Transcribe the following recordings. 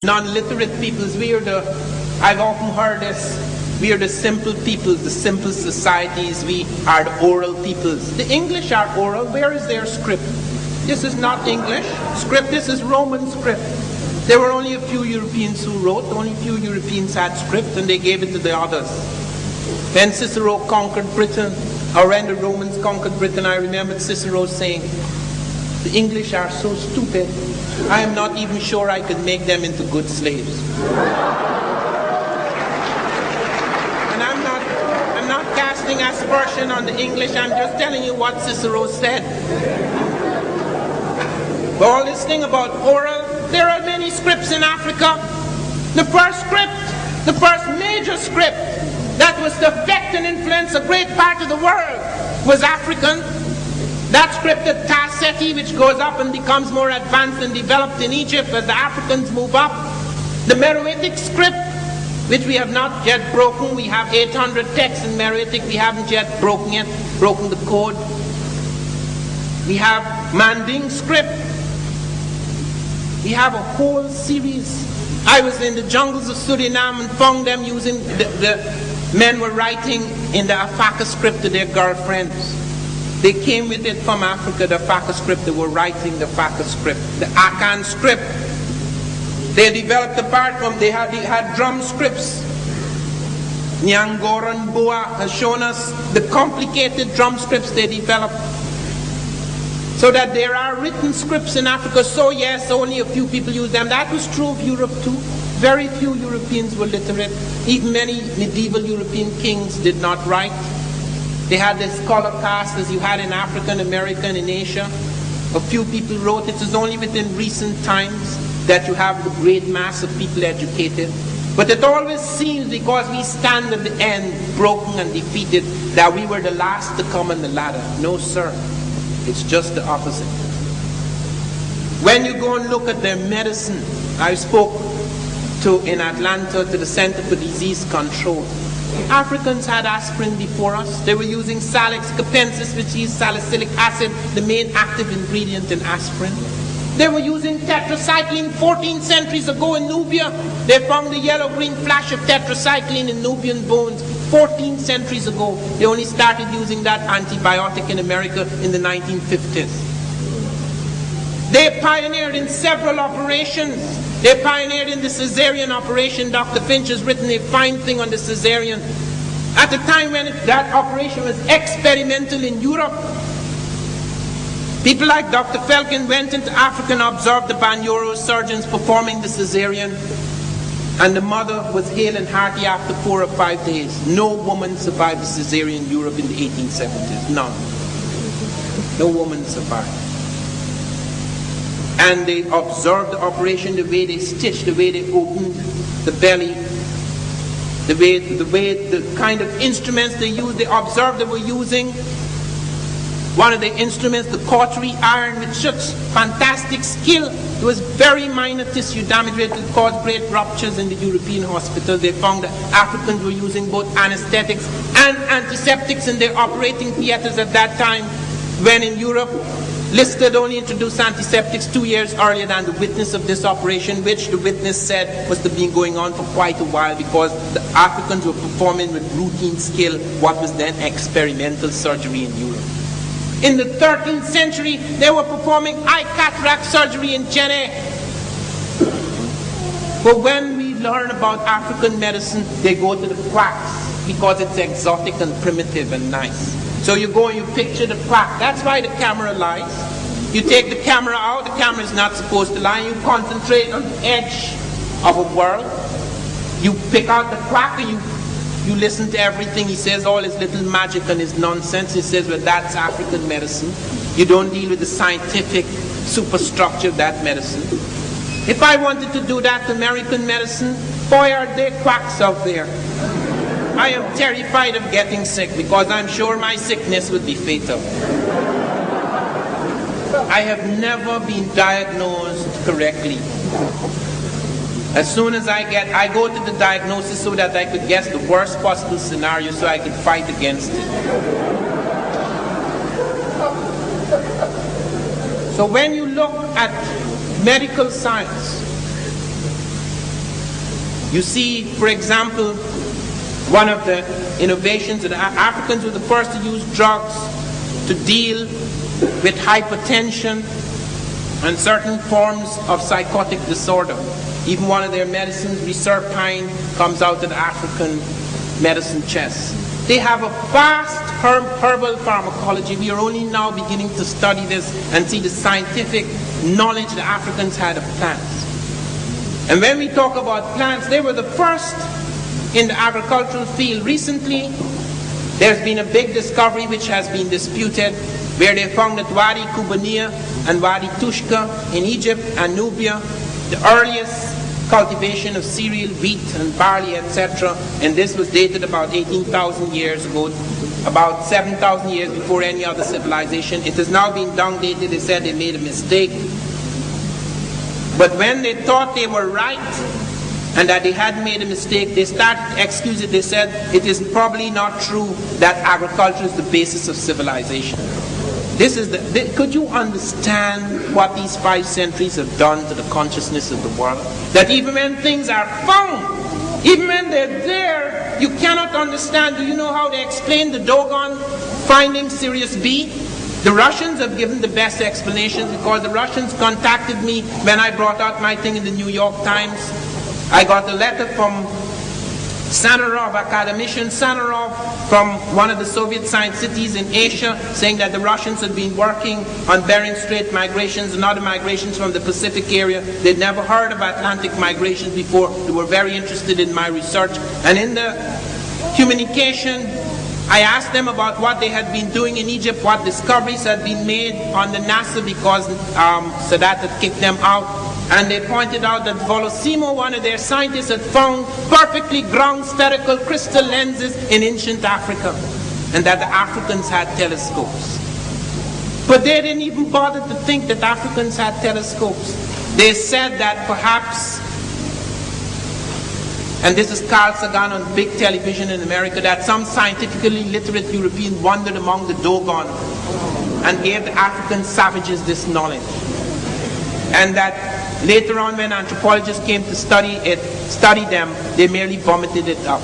Non-literate peoples, I've often heard this, we are the simple peoples, the simple societies, we are the oral peoples. The English are oral, where is their script? This is not English script, this is Roman script. There were only a few Europeans who wrote, only a few Europeans had script, and they gave it to the others. When Cicero conquered Britain, or when the Romans conquered Britain, I remember Cicero saying, the English are so stupid, I am not even sure I could make them into good slaves. And I'm not casting aspersion on the English, I'm just telling you what Cicero said. But all this thing about oral, there are many scripts in Africa. The first script, the first major script that was to affect and influence a great part of the world was African. That script, the Tarseti, which goes up and becomes more advanced and developed in Egypt as the Africans move up. The Meroitic script, which we have not yet broken. We have 800 texts in Meroitic. We haven't yet broken the code. We have Manding script. We have a whole series. I was in the jungles of Suriname and found them using, the men were writing in the Afaka script to their girlfriends. They came with it from Africa, the Afaka script. They were writing the Afaka script. The Akan script. They developed apart from, they had drum scripts. Nyangoran Boa has shown us the complicated drum scripts they developed. So that there are written scripts in Africa. So yes, only a few people use them. That was true of Europe too. Very few Europeans were literate. Even many medieval European kings did not write. They had this scholar caste as you had in Africa and America and in Asia. A few people wrote. It is only within recent times that you have the great mass of people educated. But it always seems, because we stand at the end, broken and defeated, that we were the last to come on the ladder. No, sir. It's just the opposite. When you go and look at their medicine, I spoke in Atlanta to the Center for Disease Control. Africans had aspirin before us. They were using Salix capensis, which is salicylic acid, the main active ingredient in aspirin. They were using tetracycline 14 centuries ago in Nubia. They found the yellow-green flash of tetracycline in Nubian bones 14 centuries ago. They only started using that antibiotic in America in the 1950s. They pioneered in several operations. They pioneered in the cesarean operation. Dr. Finch has written a fine thing on the cesarean. At the time when that operation was experimental in Europe, people like Dr. Felkin went into Africa and observed the Banyoro surgeons performing the cesarean. And the mother was hale and hearty after 4 or 5 days. No woman survived the cesarean in Europe in the 1870s. None. No woman survived. And they observed the operation, the way they stitched, the way they opened the belly, the kind of instruments they used. They observed they were using one of the instruments, the cautery iron, with such fantastic skill. It was very minor tissue damage. It could cause great ruptures in the European hospitals. They found that Africans were using both anesthetics and antiseptics in their operating theaters at that time, when in Europe, Lister had only introduced antiseptics 2 years earlier than the witness of this operation, which the witness said must have been going on for quite a while, because the Africans were performing with routine skill what was then experimental surgery in Europe. In the 13th century, they were performing eye cataract surgery in Chennai. But when we learn about African medicine, they go to the quacks because it's exotic and primitive and nice. So you go and you picture the quack. That's why the camera lies. You take the camera out, the camera is not supposed to lie. You concentrate on the edge of a world. You pick out the quack and you listen to everything he says, all his little magic and his nonsense. He says, well, that's African medicine. You don't deal with the scientific superstructure of that medicine. If I wanted to do that to American medicine, boy, are there quacks out there. I am terrified of getting sick, because I'm sure my sickness would be fatal. I have never been diagnosed correctly. As soon as I go to the diagnosis so that I could guess the worst possible scenario so I could fight against it. So when you look at medical science, You see, for example, one of the innovations that Africans were the first to use drugs to deal with hypertension and certain forms of psychotic disorder. Even one of their medicines, SERTIMA, comes out of the African medicine chest. They have a vast herbal pharmacology. We are only now beginning to study this and see the scientific knowledge the Africans had of plants. And when we talk about plants, they were the first in the agricultural field. Recently, there's been a big discovery which has been disputed, where they found that Wadi Kubania and Wadi Tushka in Egypt and Nubia, the earliest cultivation of cereal, wheat and barley, etc. And this was dated about 18,000 years ago, about 7,000 years before any other civilization. It has now been downdated. They said they made a mistake. But when they thought they were right and that they had made a mistake, they started to excuse it. They said it is probably not true that agriculture is the basis of civilization. Could you understand what these 5 centuries have done to the consciousness of the world? That even when things are found, even when they're there, you cannot understand. Do you know how they explain the Dogon finding Sirius B? The Russians have given the best explanations, because the Russians contacted me when I brought out my thing in the New York Times. I got a letter from Sanarov, academician Sanarov, from one of the Soviet science cities in Asia, saying that the Russians had been working on Bering Strait migrations and other migrations from the Pacific area. They'd never heard of Atlantic migrations before. They were very interested in my research. And in the communication, I asked them about what they had been doing in Egypt, what discoveries had been made on the NASA, because Sadat had kicked them out. And they pointed out that Volosimo, one of their scientists, had found perfectly ground spherical crystal lenses in ancient Africa, and that the Africans had telescopes. But they didn't even bother to think that Africans had telescopes. They said that perhaps, and this is Carl Sagan on big television in America, that some scientifically literate European wandered among the Dogon and gave the African savages this knowledge. And that later on, when anthropologists came to study them, they merely vomited it up.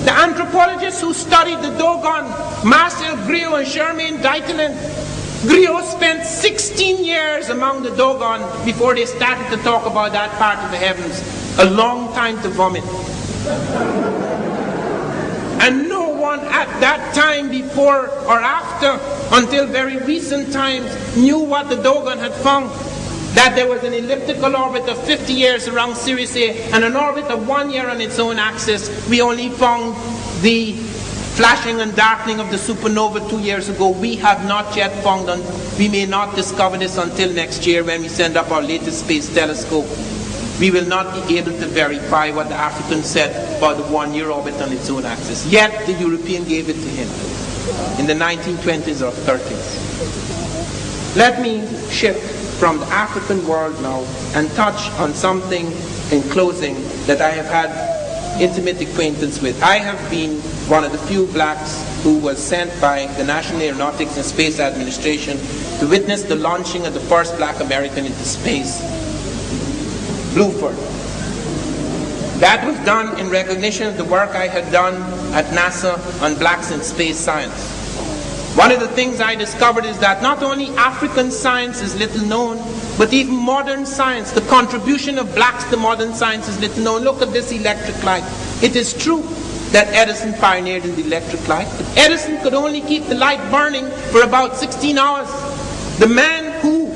The anthropologists who studied the Dogon, Marcel Griot and Germain Dieterlen, Griot spent 16 years among the Dogon before they started to talk about that part of the heavens. A long time to vomit. And no one at that time, before or after, until very recent times, knew what the Dogon had found. That there was an elliptical orbit of 50 years around Sirius A and an orbit of 1 year on its own axis. We only found the flashing and darkening of the supernova 2 years ago. We have not yet found, and we may not discover this until next year when we send up our latest space telescope. We will not be able to verify what the African said about the 1 year orbit on its own axis. Yet the European gave it to him in the 1920s or 30s. Let me shift from the African world now and touch on something in closing that I have had intimate acquaintance with. I have been one of the few blacks who was sent by the National Aeronautics and Space Administration to witness the launching of the first black American into space, Bluford. That was done in recognition of the work I had done at NASA on blacks in space science. One of the things I discovered is that not only African science is little known, but even modern science, the contribution of blacks to modern science is little known. Look at this electric light. It is true that Edison pioneered in the electric light, but Edison could only keep the light burning for about 16 hours. The man who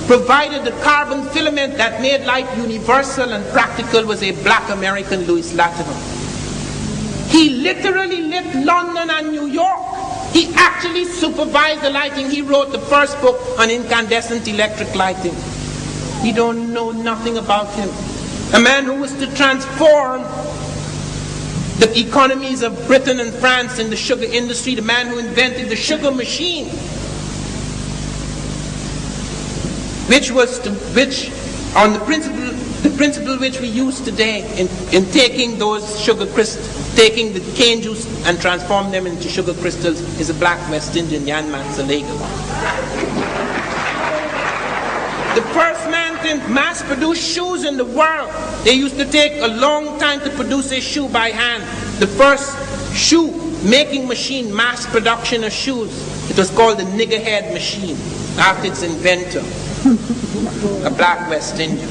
provided the carbon filament that made light universal and practical was a black American, Louis Latimer. He literally lit London and New York. He actually supervised the lighting. He wrote the first book on incandescent electric lighting. We don't know nothing about him. A man who was to transform the economies of Britain and France in the sugar industry, the man who invented the sugar machine, which on the principle which we use today in taking those sugar crystals, taking the cane juice and transform them into sugar crystals, is a black West Indian, Jan Mansalaga. The first man mass-produced shoes in the world. They used to take a long time to produce a shoe by hand. The first shoe-making machine, mass production of shoes, it was called the niggerhead machine, after its inventor, a black West Indian.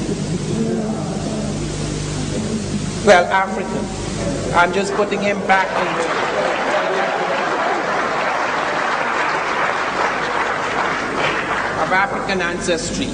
Well, African. I'm just putting him back in of African ancestry.